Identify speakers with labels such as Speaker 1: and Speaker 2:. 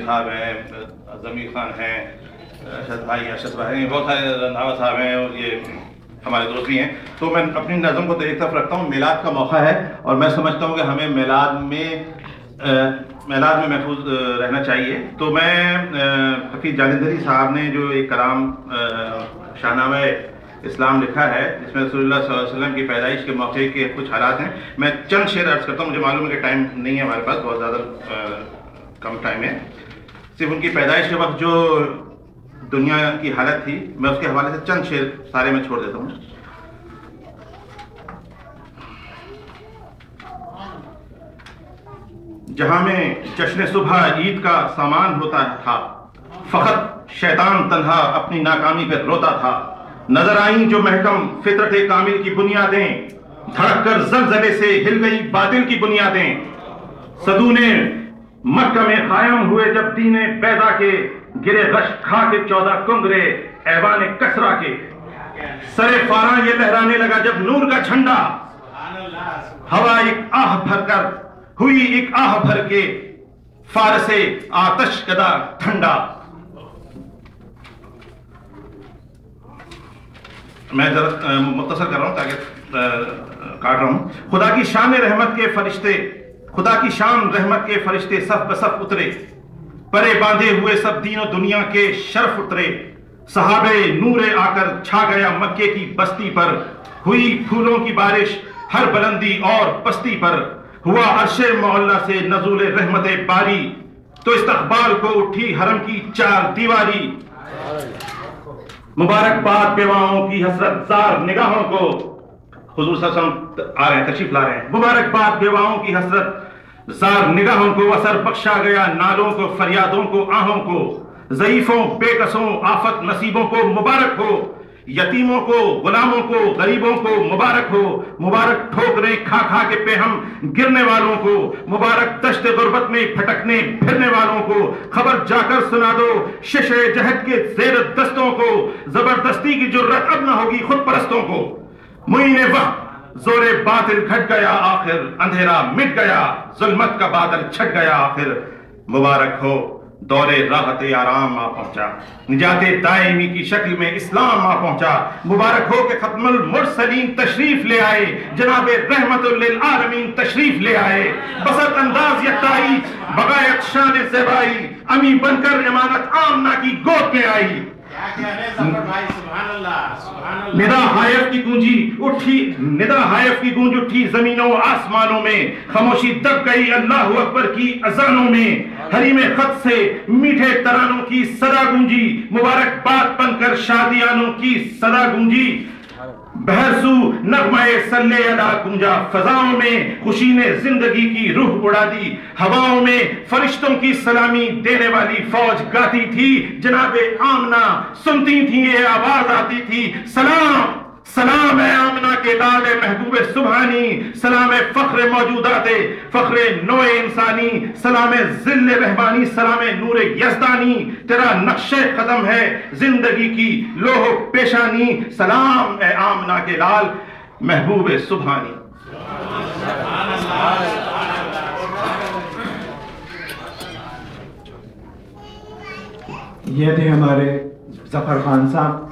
Speaker 1: साहब हैं, जमीर खान हैं, अरशद भाई हैं, बहुत सारे रंधावा साहब हैं और ये हमारे दोस्त भी हैं। तो मैं अपनी नज़म को तो एक तरफ रखता हूँ। मिलाद का मौका है और मैं समझता हूँ कि हमें मिलाद में महफूज रहना चाहिए। तो मैं हफीज़ जालिंधरी साहब ने जो एक कलाम शाहनामे इस्लाम लिखा है जिसमें रसूलुल्लाह सल्लल्लाहु अलैहि वसल्लम की पैदाइश के मौके के कुछ हालात हैं, मैं चंद शेर अर्ज करता हूँ। मुझे मालूम है कि टाइम नहीं है हमारे पास, बहुत ज़्यादा कम टाइम है। सिर्फ उनकी पैदाइश के वक्त जो दुनिया की हालत थी, मैं उसके हवाले से चंद शेर सारे में छोड़ देता हूँ। जहां में जश्न सुबह ईद का सामान होता था, फकत शैतान तन्हा अपनी नाकामी पर रोता था। नजर आई जो महकम फितरत कामिल की बुनियादें, धड़क कर ज़लज़ले से हिल गई बातिल की बुनियादें। सदूने मक्का में कायम हुए जब दीने बैदा के, गिरे गश खा के 14 कुंगरे ऐवाने कसरा के। सरे फारा ये लहराने लगा जब नूर का झंडा, हवा एक आह भरकर हुई एक आह भर के, फारसे आतश कदा ठंडा। मैं जरा मुख्तसर कर रहा हूं ताकि काट रहा हूं। खुदा की शान रहमत के फरिश्ते, खुदा की शान रहमत के फरिश्ते सफ बसफ उतरे, परे बांधे हुए सब दीनों दुनिया के शर्फ उतरे। सहाबे नूरे आकर छा गया मक्के की बस्ती पर, हुई फूलों की बारिश हर बुलंदी और बस्ती पर। हुआ अर्शे मौला से नज़ूल रहमत बारी, तो इस्तक़बाल को उठी हरम की 4 दीवारी। मुबारकबाद बेवाओं की हसरत जार निगाहों को, हुजूर सल्लल्लाहु अलैहि वसल्लम आ रहे हैं, तशरीफ ला रहे हैं। मुबारकबाद बेवाओं की हसरत जार निगाहों को, असर बख्शा गया नालों को, फरियादों को, आहों को। ज़ईफों बेकसों आफत नसीबों को मुबारक हो, यतीमों को, गुलामों को, गरीबों को मुबारक हो। मुबारक ठोकरें खा खा के पे हम गिरने वालों को, मुबारक दश्त गुर्बत में भटकने फिरने वालों को। खबर जाकर सुना दो शिशे जहद के ज़ेर दस्तों को, जबरदस्ती की जुर्रत अब न होगी खुद परस्तों को। मुईने वक्त जोरे बातिल घट गया आखिर, अंधेरा मिट गया, जुल्मत का बादल छट गया आखिर। मुबारक हो दौरे राहते आराम आ पहुंचा, निजाते दायमी की शक्ल में इस्लाम आ पहुंचा। मुबारक हो कि खत्मुल मुरसलीन तशरीफ ले आए, जनाबे रहमतुल लिल आलमीन तशरीफ ले आए। बसत अंदाज यक्ताई बगायत शान ज़ेबाई, अमी बनकर इमानत आमना की गोद में आई। निदा हायफ की गूंजी उठी, निदा हायफ की गूंज उठी जमीनों आसमानों में। खामोशी दब गई अल्लाहु अकबर की अजानों में। हरी में खत से मीठे तरानों की सदा गूंजी, मुबारकबाद बनकर शादियानों की सदा गूंजी। बहरसू नगमाए सल्ले अला गुंजा, फजाओं में खुशी ने जिंदगी की रूह उड़ा दी। हवाओं में फरिश्तों की सलामी देने वाली फौज गाती थी, जनाबे आमना सुनती थी ये आवाज आती थी। सलाम सलाम है आमना के लाल महबूबे सुबहानी, सलाम फख्र मौजूदाते फख्र नोए इंसानी, सलाम जिल्ले रहमानी, सलाम नूरे यज़दानी। तेरा नक्शे कदम है जिंदगी की लोह पेशानी, सलाम है आमना के लाल महबूबे सुबहानी।
Speaker 2: ये थे हमारे ज़फ़र खान साहब।